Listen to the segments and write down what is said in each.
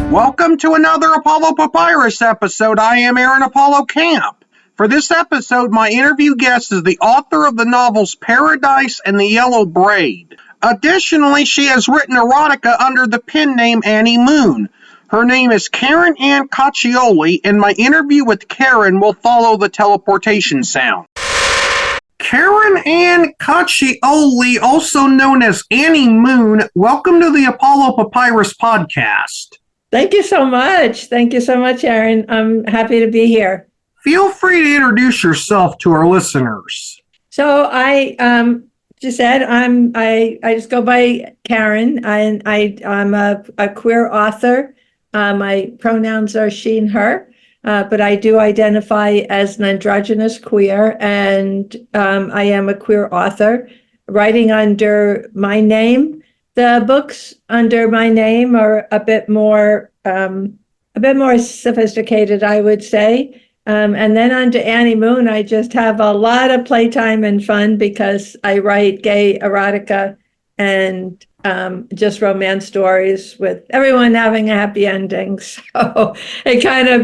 Welcome to another Apollo Papyrus episode. I am Aaron Apollo Camp. For this episode, my interview guest is the author of the novels Paradise and the Yellow Braid. Additionally, she has written erotica under the pen name Annie Moon. Her name is Karen Anne Coccioli, and my interview with Karen will follow the teleportation sound. Karen Anne Coccioli, also known as Annie Moon, welcome to the Apollo Papyrus podcast. Thank you so much. Thank you so much, Aaron. I'm happy to be here. Feel free to introduce yourself to our listeners. So I just said I just go by Karen. I'm a queer author. My pronouns are she and her, but I do identify as an androgynous queer, and I am a queer author writing under my name. The books under my name are a bit more sophisticated, I would say. And then under Annie Moon, I just have a lot of playtime and fun because I write gay erotica and just romance stories with everyone having a happy ending. So it kind of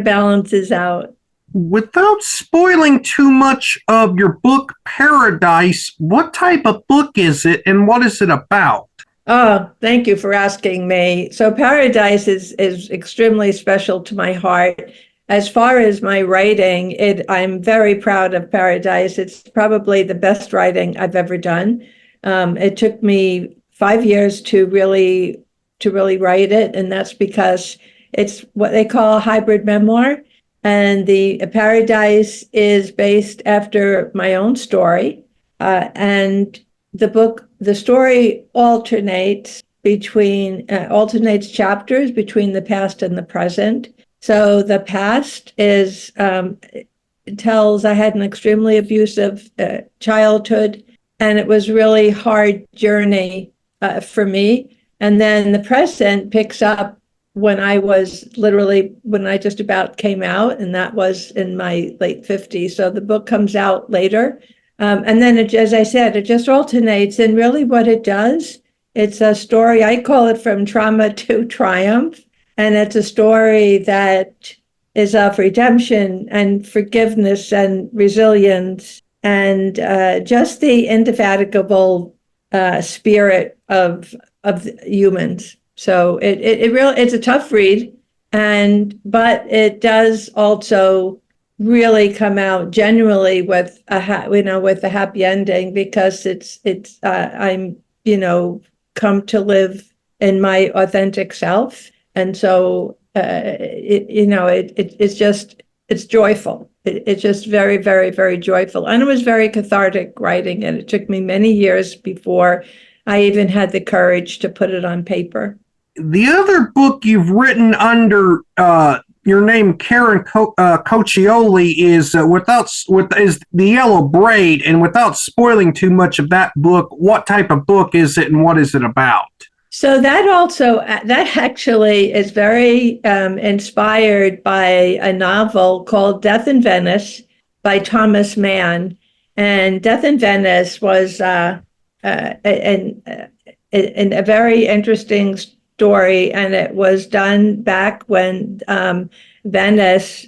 balances out. Without spoiling too much of your book, Paradise, what type of book is it and what is it about? Oh, thank you for asking me. So Paradise is extremely special to my heart. As far as my writing, I'm very proud of Paradise. It's probably the best writing I've ever done. It took me 5 years to really write it, and that's because it's what they call a hybrid memoir. And the Paradise is based after my own story. And the story alternates chapters between the past and the present. So the past tells I had an extremely abusive childhood, and it was really hard journey for me. And then the present picks up when I just about came out, and that was in my late 50s. So the book comes out later. And then, as I said, it just alternates. And really what it does, it's a story, I call it From Trauma to Triumph. And it's a story that is of redemption and forgiveness and resilience and just the indefatigable spirit of humans. So it's a tough read, but it does also really come out genuinely with a happy ending, because I'm come to live in my authentic self, and so it's joyful. It's just very, very, very joyful, and it was very cathartic writing, and it took me many years before I even had the courage to put it on paper. The other book you've written under your name, Karen Coccioli, is is the Yellow Braid. And without spoiling too much of that book, what type of book is it, and what is it about? So that actually is very inspired by a novel called Death in Venice by Thomas Mann. And Death in Venice was a very interesting story, and it was done back when Venice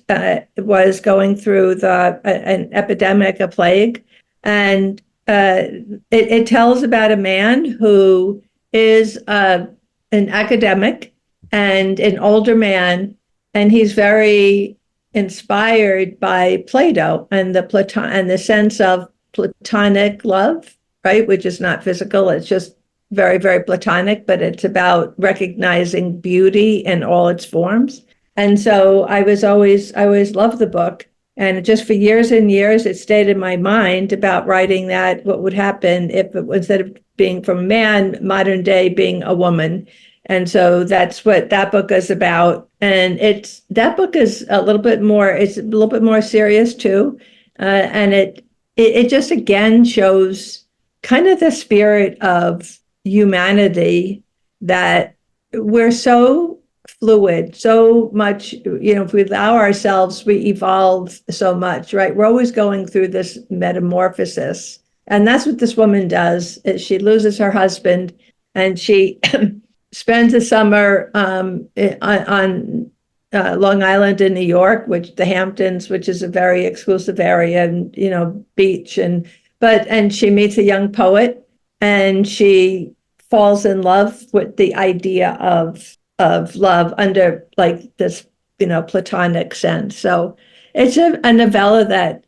was going through an epidemic, a plague, and it tells about a man who is an academic and an older man, and he's very inspired by Plato and the sense of platonic love, right, which is not physical, it's just very, very platonic, but it's about recognizing beauty in all its forms. And so I always loved the book. And just for years and years, it stayed in my mind about writing that, what would happen if it, instead of being from a man, modern day being a woman. And so that's what that book is about. And that book is a little bit more serious too. And it just again shows kind of the spirit of humanity, that we're so fluid, so much, if we allow ourselves, we evolve so much, right? We're always going through this metamorphosis. And that's what this woman does. Is she loses her husband, and she spends the summer on Long Island in New York, which the Hamptons, which is a very exclusive area, and beach, and she meets a young poet, and she falls in love with the idea of love under like this platonic sense. So it's a novella that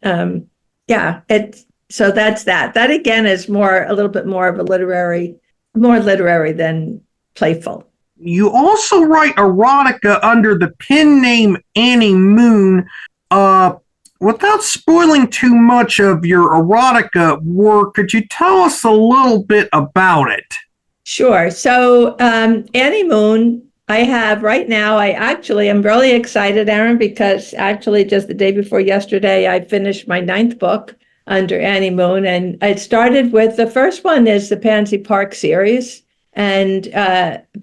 it's so that's that again is a little bit more of a more literary than playful. You also write erotica under the pen name Annie Moon. Without spoiling too much of your erotica work, could you tell us a little bit about it? Sure. So Annie Moon, I have right now, I'm really excited, Aaron, because actually just the day before yesterday, I finished my 9th book under Annie Moon. And it started with, the first one is the Pansy Park series. And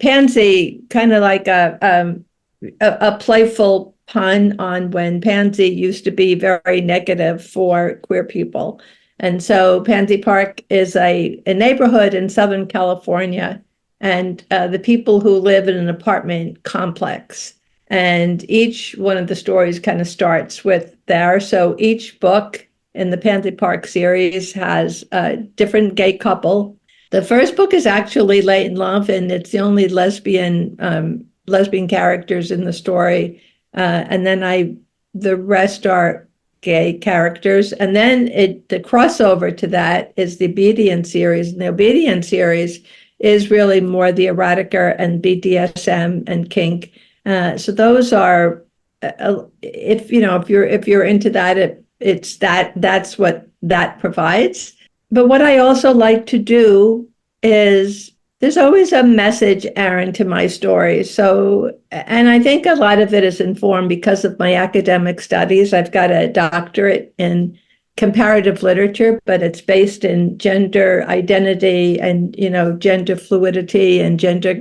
Pansy, kind of like a playful pun on when Pansy used to be very negative for queer people. And so Pansy Park is a neighborhood in Southern California, and the people who live in an apartment complex. And each one of the stories kind of starts with there. So each book in the Pansy Park series has a different gay couple. The first book is actually Late in Love, and it's the only lesbian characters in the story. And then the rest are gay characters. And then the crossover to that is the Obedience series. And the Obedience series is really more the erotica and BDSM and kink. So those are, if you're into that, that's what that provides. But what I also like to do is there's always a message, Aaron, to my stories. So, and I think a lot of it is informed because of my academic studies. I've got a doctorate in comparative literature, but it's based in gender identity and, gender fluidity and gender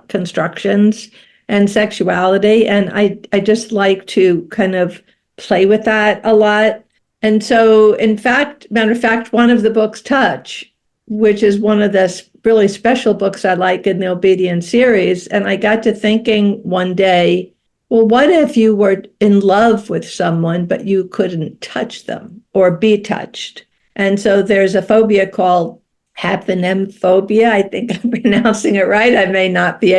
constructions and sexuality. And I just like to kind of play with that a lot. And so, matter of fact, one of the books, Touch, which is one of the really special books I like in the Obedience series. And I got to thinking one day, well, what if you were in love with someone, but you couldn't touch them or be touched? And so there's a phobia called phobia. I think I'm pronouncing it right. I may not be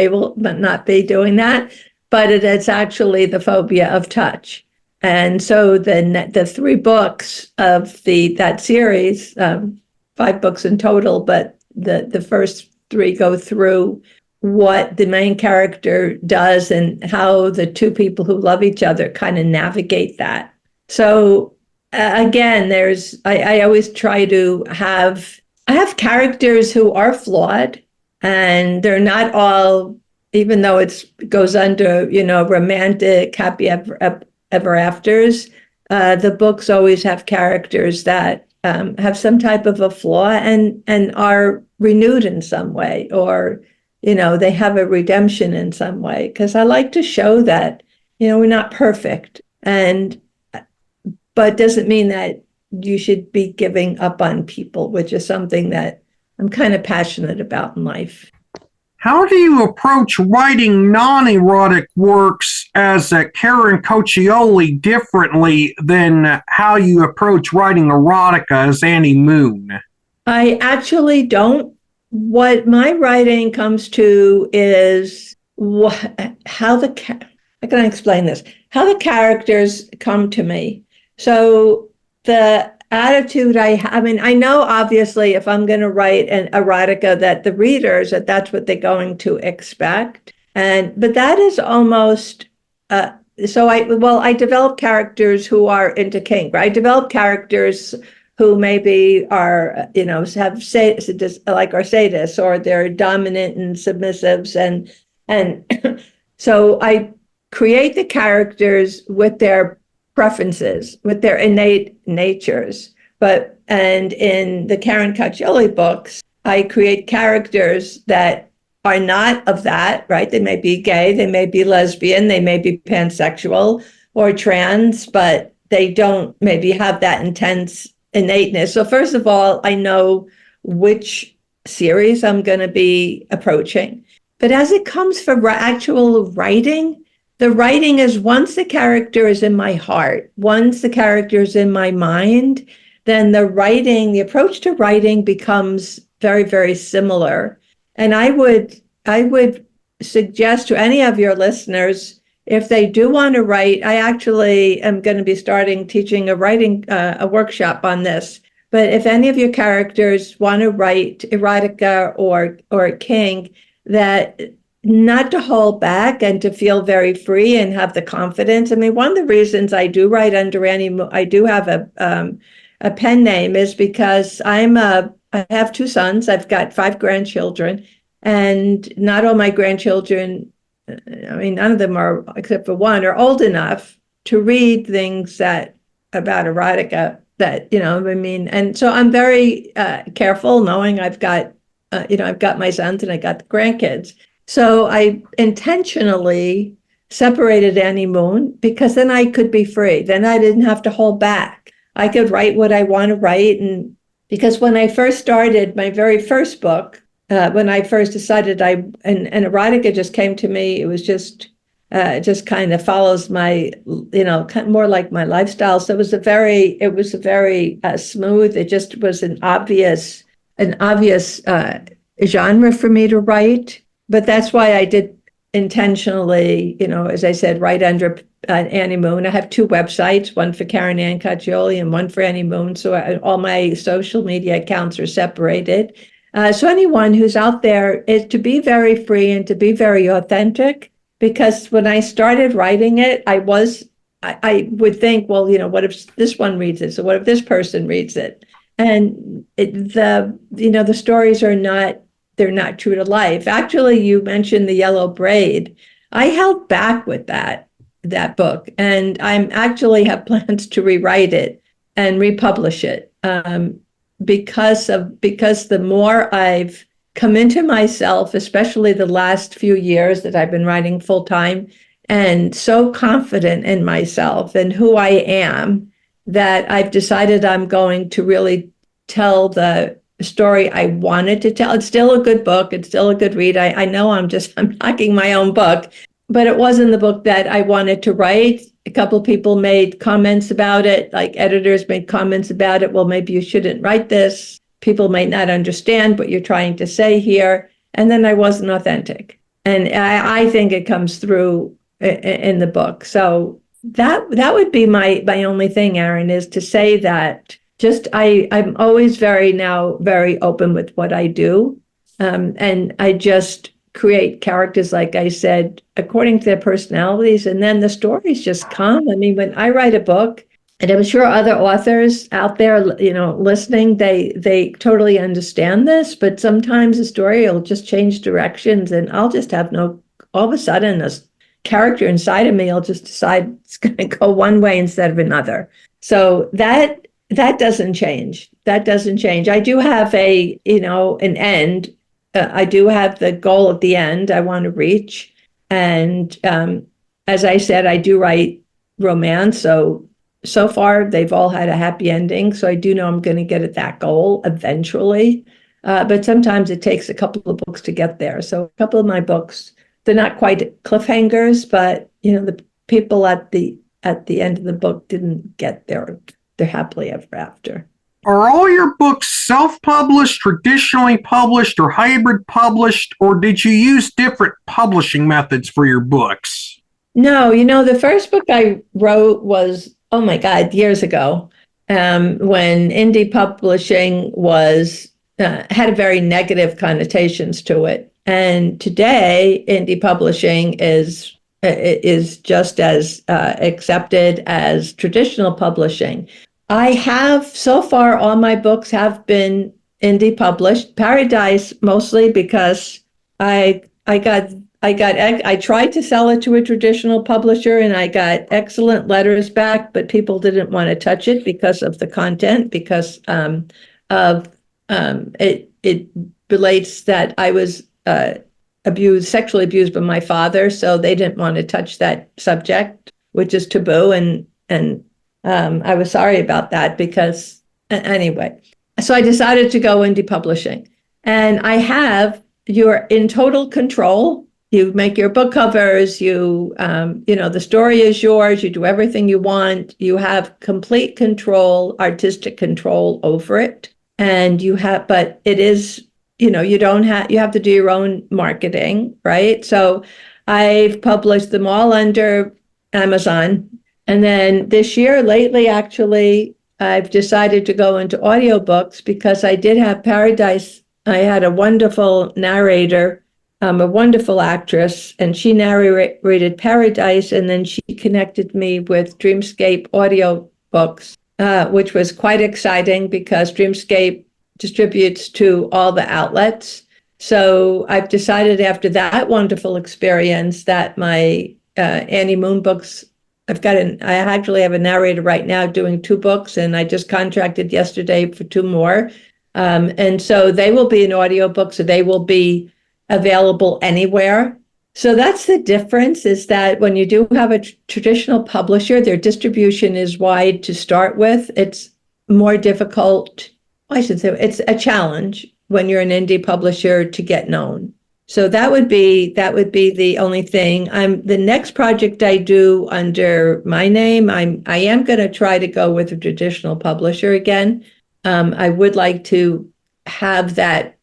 doing that, but it's actually the phobia of touch. And so the 3 books of that series, 5 books in total, but the first 3 go through what the main character does and how the 2 people who love each other kind of navigate that. So again, I always try to I have characters who are flawed, and they're not all, even though it goes under, romantic, happy ever afters. The books always have characters that have some type of a flaw and are renewed in some way, or they have a redemption in some way, because I like to show that we're not perfect, but doesn't mean that you should be giving up on people, which is something that I'm kind of passionate about in life. How do you approach writing non-erotic works as Karen Coccioli differently than how you approach writing erotica as Annie Moon? I actually don't. What my writing comes to is how can I explain this? How the characters come to me. So the attitude I know obviously if I'm going to write an erotica that the readers, that's what they're going to expect. But that is almost, I develop characters who are into kink. Right? I develop characters who maybe are, are sadists, or they're dominant and submissives. And so I create the characters with their preferences, with their innate natures. And in the Karen Coccioli books, I create characters that are not of that, right? They may be gay, they may be lesbian, they may be pansexual or trans, but they don't maybe have that intense innateness. So first of all, I know which series I'm going to be approaching. But as it comes for actual writing, the writing is once the character is in my heart, once the character is in my mind, then the approach to writing becomes very, very similar. And I would suggest to any of your listeners, if they do want to write, I actually am going to be starting teaching a workshop on this. But if any of your characters want to write erotica or king, that not to hold back and to feel very free and have the confidence. I mean, one of the reasons I do write under I do have a pen name is because I have two sons. I've got 5 grandchildren, and not all my grandchildren, I mean, none of them are, except for one, are old enough to read things about erotica that, I mean, and so I'm very careful knowing I've got my sons and I got the grandkids. So I intentionally separated Annie Moon because then I could be free. Then I didn't have to hold back. I could write what I want to write. And because when I first started my very first book, when I first decided and erotica just came to me, it was just kind of follows my, more like my lifestyle. So it was a very smooth. It just was an obvious genre for me to write. But that's why I did intentionally, as I said, write under Annie Moon. I have 2 websites, one for Karen Anne Coccioli and one for Annie Moon. So all my social media accounts are separated. So anyone who's out there is to be very free and to be very authentic. Because when I started writing it, I would think, well, what if this one reads it? So what if this person reads it? And the stories they're not true to life. Actually, you mentioned the Yellow Braid. I held back with that book, and I'm actually have plans to rewrite it and republish it because the more I've come into myself, especially the last few years that I've been writing full time, and so confident in myself and who I am, that I've decided I'm going to really tell the story I wanted to tell. It's still a good book. It's still a good read. I know I'm knocking my own book, but it wasn't the book that I wanted to write. A couple of people made comments about it, like editors made comments about it. Well, maybe you shouldn't write this. People may not understand what you're trying to say here. And then I wasn't authentic. And I think it comes through in the book. So that would be my only thing, Aaron, is to say that I'm always very open with what I do. And I just create characters, like I said, according to their personalities. And then the stories just come. I mean, when I write a book, and I'm sure other authors out there, listening, they totally understand this, but sometimes the story will just change directions and I'll just have all of a sudden, this character inside of me will just decide it's going to go one way instead of another. So that doesn't change. That doesn't change. I do have an end. I do have the goal at the end I want to reach. And as I said, I do write romance. So far, they've all had a happy ending. So I do know I'm going to get at that goal eventually. But sometimes it takes a couple of books to get there. So a couple of my books, they're not quite cliffhangers, but the people at the end of the book didn't get their happily ever after. Are all your books self-published, traditionally published, or hybrid published, or did you use different publishing methods for your books? No, the first book I wrote was, oh my God, years ago, when indie publishing had a very negative connotations to it. And today, indie publishing is just as accepted as traditional publishing. I have, so far, all my books have been indie published. Paradise mostly because I tried to sell it to a traditional publisher and I got excellent letters back, but people didn't want to touch it because of the content, because it relates that I was sexually abused by my father, so they didn't want to touch that subject, which is taboo, and I was sorry about that because anyway. So I decided to go indie publishing, and I have you're in total control. You make your book covers, the story is yours, you do everything you want, you have complete control, artistic control over it. And but it is, you have to do your own marketing, right? So I've published them all under Amazon. And then this year, lately, actually, I've decided to go into audiobooks because I did have Paradise. I had a wonderful narrator, a wonderful actress, and she narrated Paradise, and then she connected me with Dreamscape audiobooks, which was quite exciting because Dreamscape distributes to all the outlets. So I've decided after that wonderful experience that my Annie Moon books, I actually have a narrator right now doing 2 books, and I just contracted yesterday for 2 more. And so they will be an audiobook, so they will be available anywhere. So that's the difference, is that when you do have a traditional publisher, their distribution is wide to start with. It's more difficult. I should say it's a challenge when you're an indie publisher to get known. So that would be the only thing. The next project I do under my name, I am going to try to go with a traditional publisher again. I would like to have that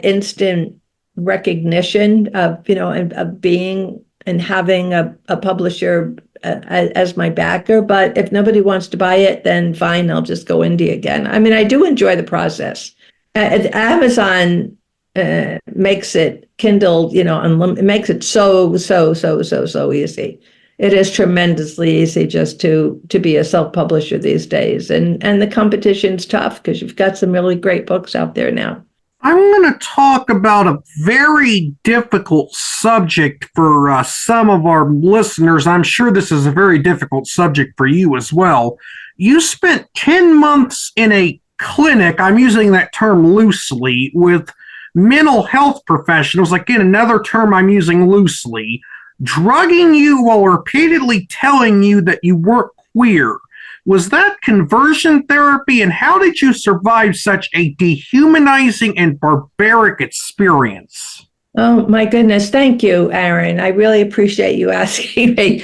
instant recognition of of being and having a publisher as my backer. But if nobody wants to buy it, then fine, I'll just go indie again. I mean, I do enjoy the process. Amazon makes it Kindle, it makes it so easy. It is tremendously easy just to be a self-publisher these days. And the competition's tough because you've got some really great books out there now. I want to talk about a very difficult subject for some of our listeners. I'm sure this is a very difficult subject for you as well. You spent 10 months in a clinic, I'm using that term loosely, with mental health professionals, again, another term I'm using loosely, drugging you while repeatedly telling you that you weren't queer. Was that conversion therapy, and how did you survive such a dehumanizing and barbaric experience? Oh, my goodness. Thank you, Aaron. I really appreciate you asking me.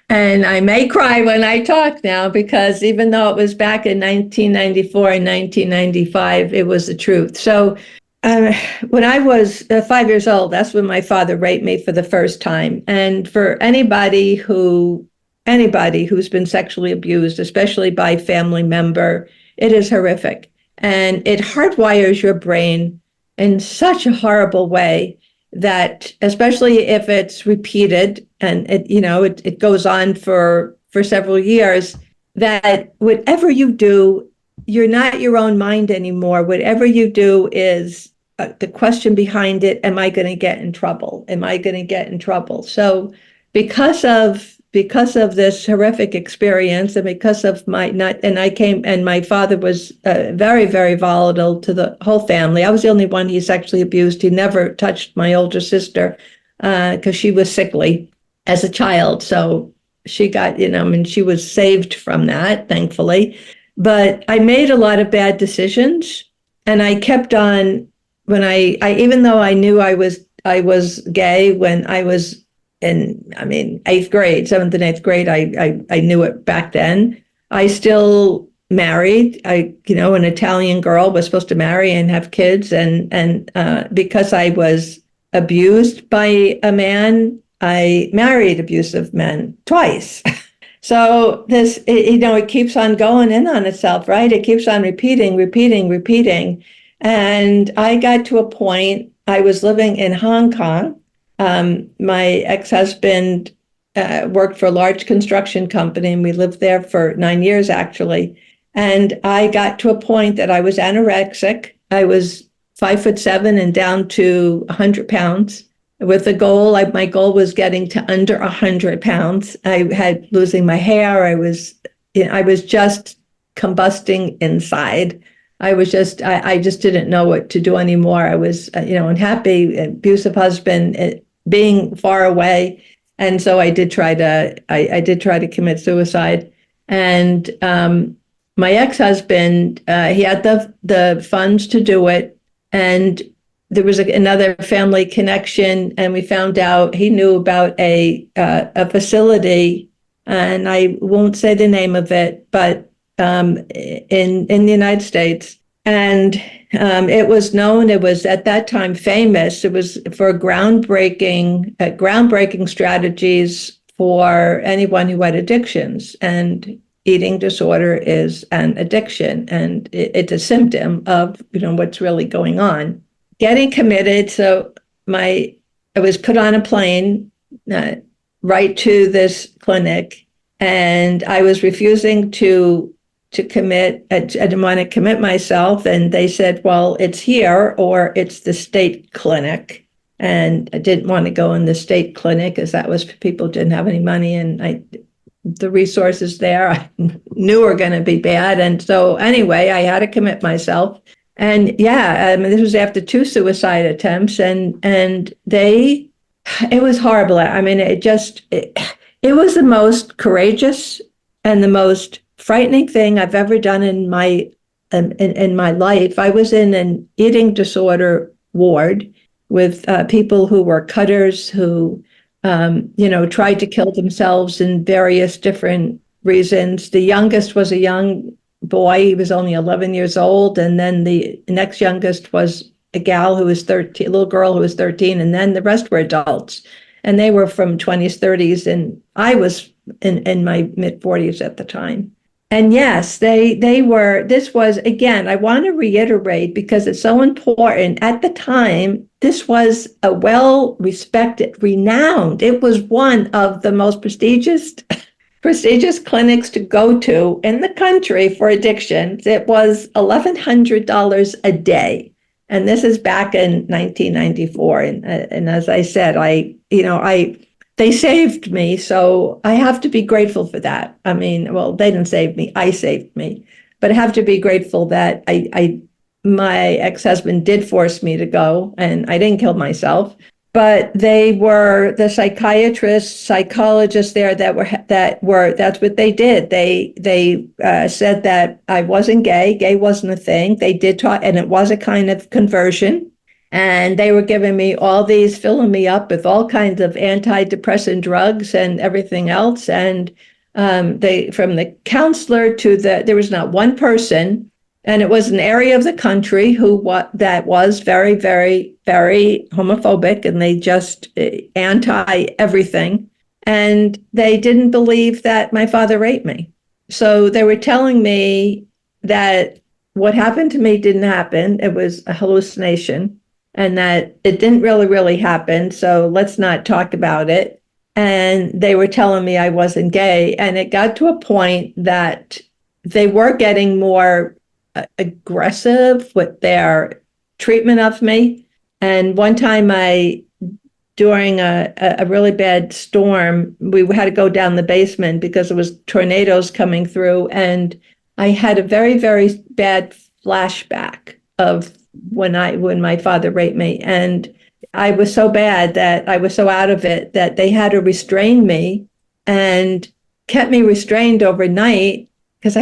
And I may cry when I talk now because even though it was back in 1994 and 1995, it was the truth. So when I was 5 years old, that's when my father raped me for the first time. And for anybody who's been sexually abused, especially by a family member, it is horrific. And it hardwires your brain in such a horrible way that, especially if it's repeated and it goes on for several years, that whatever you do, you're not your own mind anymore. Whatever you do is the question behind it: am I going to get in trouble? Am I going to get in trouble? So because of this horrific experience, and because of my father was very, very volatile to the whole family. I was the only one he sexually abused. He never touched my older sister because she was sickly as a child. So she got, she was saved from that, thankfully. But I made a lot of bad decisions, and I kept on when I even though I knew I was gay when I was in, 8th grade, 7th and 8th grade, I knew it back then. I still married. An Italian girl was supposed to marry and have kids. And because I was abused by a man, I married abusive men twice. So this, it keeps on going in on itself, right? It keeps on repeating. And I got to a point, I was living in Hong Kong. My ex-husband worked for a large construction company, and we lived there for 9 years, actually. And I got to a point that I was anorexic. I was 5'7" and down to 100 pounds. With a goal, my goal was getting to under 100 pounds. I had losing my hair. I was just combusting inside. I just didn't know what to do anymore. I was, unhappy, abusive husband, being far away. And so I did try to commit suicide. And my ex-husband, he had the funds to do it. And there was another family connection, and we found out he knew about a facility, and I won't say the name of it, but in the United States. And it was known, it was at that time famous, it was for groundbreaking strategies for anyone who had addictions. And eating disorder is an addiction, and it's a symptom of what's really going on. Getting committed, so I was put on a plane right to this clinic, and I was refusing to commit. I didn't want to commit myself, and they said, well, it's here or it's the state clinic. And I didn't want to go in the state clinic because that was people didn't have any money, and the resources there I knew were going to be bad. And so anyway, I had to commit myself. And yeah, this was after 2 suicide attempts, and it was horrible. I mean, it was the most courageous and the most frightening thing I've ever done in my life. I was in an eating disorder ward with people who were cutters, who tried to kill themselves in various different reasons. The youngest was a young boy. He was only 11 years old. And then the next youngest was a gal who was 13, a little girl who was 13. And then the rest were adults. And they were from 20s, 30s. And I was in my mid 40s at the time. And yes, they were, this was, again, I want to reiterate because it's so important. At the time, this was a well-respected, renowned, it was one of the most prestigious clinics to go to in the country for addictions. It was $1,100 a day. And this is back in 1994. And as I said, they saved me, so I have to be grateful for that. I mean, well, they didn't save me, I saved me. But I have to be grateful that my ex-husband did force me to go, and I didn't kill myself. But they were the psychiatrists, psychologists there that's what they did. They said that I wasn't gay. Gay wasn't a thing. They did talk, and it was a kind of conversion. And they were giving me filling me up with all kinds of antidepressant drugs and everything else. And from the counselor there was not one person, and it was an area of the country that was very, very, very homophobic, and they just anti everything. And they didn't believe that my father raped me. So they were telling me that what happened to me didn't happen. It was a hallucination. And that it didn't really, really happen. So let's not talk about it. And they were telling me I wasn't gay. And it got to a point that they were getting more aggressive with their treatment of me. And one time during a really bad storm, we had to go down the basement because there was tornadoes coming through. And I had a very, very bad flashback of when my father raped me. And I was so bad that I was so out of it that they had to restrain me and kept me restrained overnight because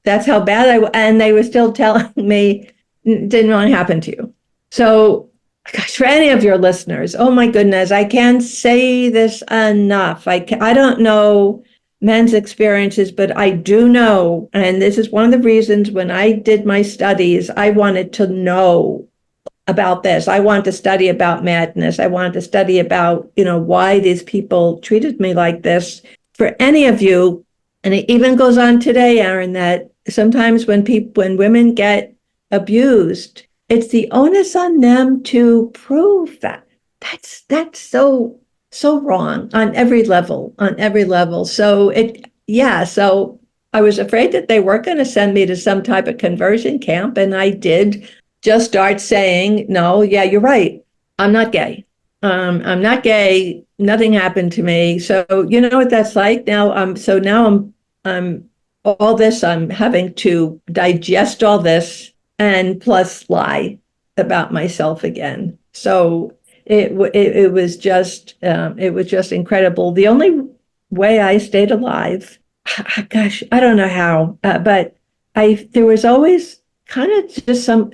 that's how bad I was. And they were still telling me it didn't really happen to you. So gosh, for any of your listeners, oh my goodness, I can't say this enough. I don't know men's experiences, but I do know, and this is one of the reasons when I did my studies, I wanted to know about this. I wanted to study about madness. I wanted to study about, why these people treated me like this. For any of you, and it even goes on today, Aaron, that sometimes when women get abused, it's the onus on them to prove that. That's so wrong on every level. So so I was afraid that they were going to send me to some type of conversion camp. And I did just start saying, no, yeah, you're right. I'm not gay. I'm not gay. Nothing happened to me. So you know what that's like now. I'm all this, I'm having to digest all this and plus lie about myself again. So it was just incredible. The only way I stayed alive, gosh, I don't know how, but there was always kind of just some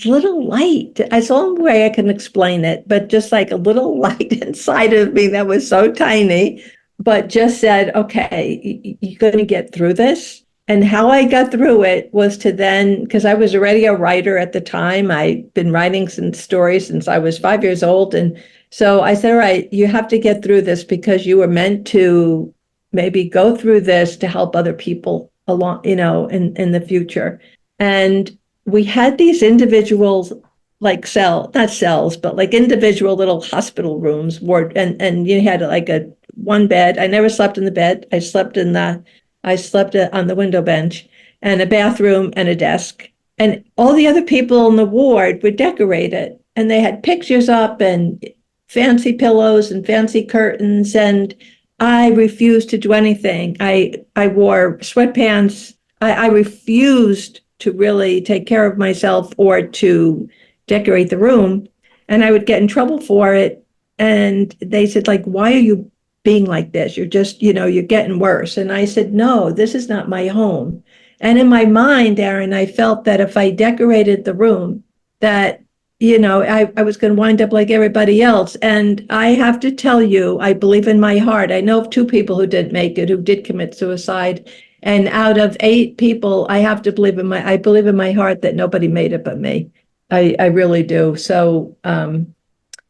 little light. That's the only way I can explain it, but just like a little light inside of me that was so tiny, but just said, okay, you're going to get through this. And how I got through it was to then, because I was already a writer at the time. I'd been writing some stories since I was 5 years old. And so I said, all right, you have to get through this because you were meant to maybe go through this to help other people along, in the future. And we had these individuals, like not cells, but like individual little hospital rooms, and you had like a one bed. I never slept in the bed. I slept on the window bench, and a bathroom and a desk. And all the other people in the ward were decorated, and they had pictures up and fancy pillows and fancy curtains. And I refused to do anything. I wore sweatpants. I refused to really take care of myself or to decorate the room. And I would get in trouble for it. And they said, like, why are you being like this? You're just, you're getting worse. And I said, no, this is not my home. And in my mind, Aaron, I felt that if I decorated the room, that, I was going to wind up like everybody else. And I have to tell you, I believe in my heart. I know of 2 people who didn't make it, who did commit suicide. And out of 8 people, I believe in my heart that nobody made it but me. I really do. So,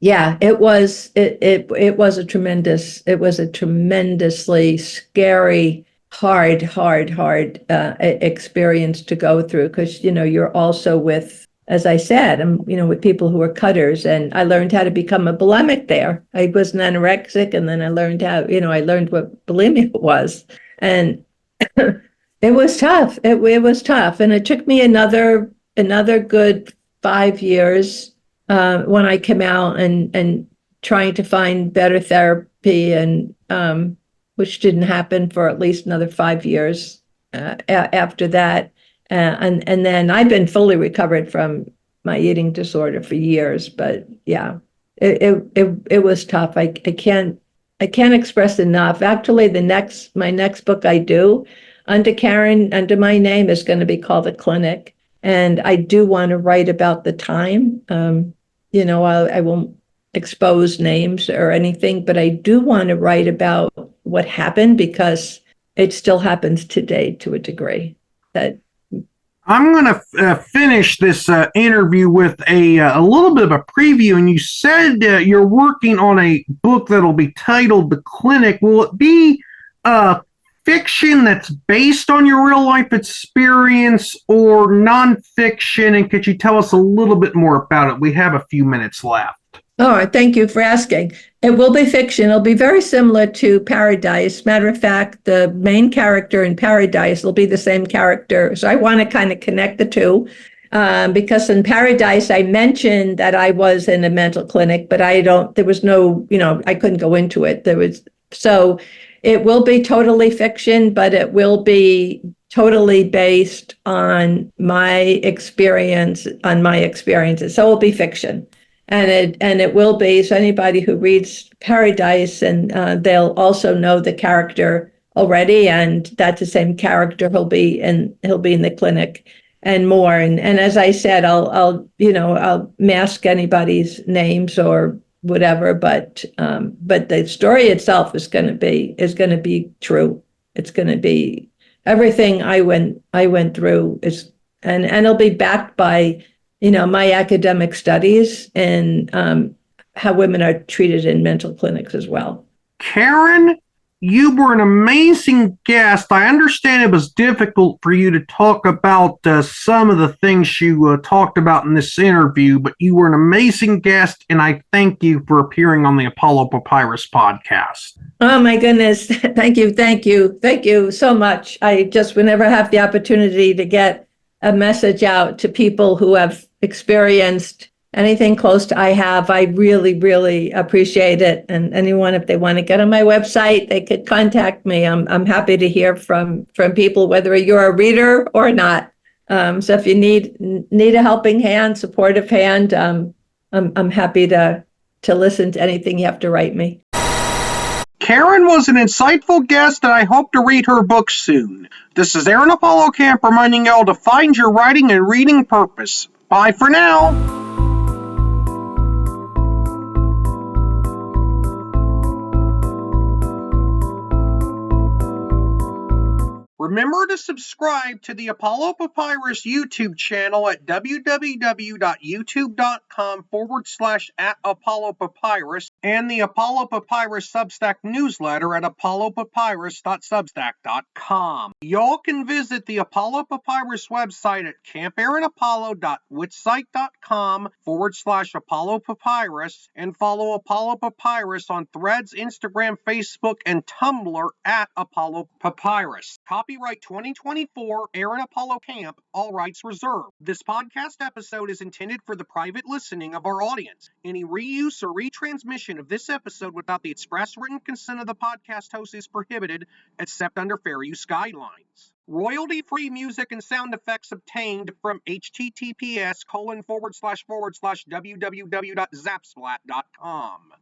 yeah, it was a tremendously scary, hard experience to go through, because you're also with, as I said, with people who are cutters, and I learned how to become a bulimic there. I was an anorexic, and then I learned what bulimia was, and it was tough. It was tough, and it took me another good 5 years when I came out and trying to find better therapy, and which didn't happen for at least another 5 years after that. And then I've been fully recovered from my eating disorder for years. But yeah, it was tough. I can't express enough. Actually, my next book I do under my name is going to be called The Clinic. And I do want to write about the time. I won't expose names or anything, but I do want to write about what happened, because it still happens today to a degree. I'm going to finish this interview with a little bit of a preview. And you said you're working on a book that'll be titled The Clinic. Will it be fiction that's based on your real life experience, or nonfiction? And could you tell us a little bit more about it? We have a few minutes left. All right, thank you for asking. It will be fiction. It'll be very similar to Paradise. Matter of fact, the main character in Paradise will be the same character. So I want to kind of connect the two, because in Paradise, I mentioned that I was in a mental clinic, but there was no, I couldn't go into it. So it will be totally fiction, but it will be totally based on my experiences. So it will be fiction. And it will be, so anybody who reads Paradise, and they'll also know the character already, and that's the same character. He'll be in the clinic and more. And as I said, I'll mask anybody's names or whatever, but the story itself is going to be true. It's going to be everything I went through and it'll be backed by my academic studies and how women are treated in mental clinics as well. Karen, you were an amazing guest. I understand it was difficult for you to talk about some of the things you talked about in this interview, but you were an amazing guest, and I thank you for appearing on the Apollo Papyrus podcast. Oh my goodness. Thank you so much. I just whenever I have the opportunity to get a message out to people who have experienced anything close to I have, I really, really appreciate it. And anyone, if they want to get on my website, they could contact me. I'm happy to hear from people, whether you're a reader or not. So if you need a helping hand, supportive hand, I'm happy to listen to anything you have to write me. Karen was an insightful guest, and I hope to read her book soon. This is Aaron Apollo Camp reminding y'all to find your writing and reading purpose. Bye for now. Remember to subscribe to the Apollo Papyrus YouTube channel at www.youtube.com/@ApolloPapyrus and the Apollo Papyrus Substack newsletter at apollopapyrus.substack.com. Y'all can visit the Apollo Papyrus website at campaaronapollo.witsite.com/Apollo Papyrus and follow Apollo Papyrus on Threads, Instagram, Facebook, and Tumblr at Apollo Papyrus. Copyright 2024, Aaron Apollo Camp, all rights reserved. This podcast episode is intended for the private listening of our audience. Any reuse or retransmission of this episode without the express written consent of the podcast host is prohibited, except under fair use guidelines. Royalty-free music and sound effects obtained from https://www.zapsplat.com.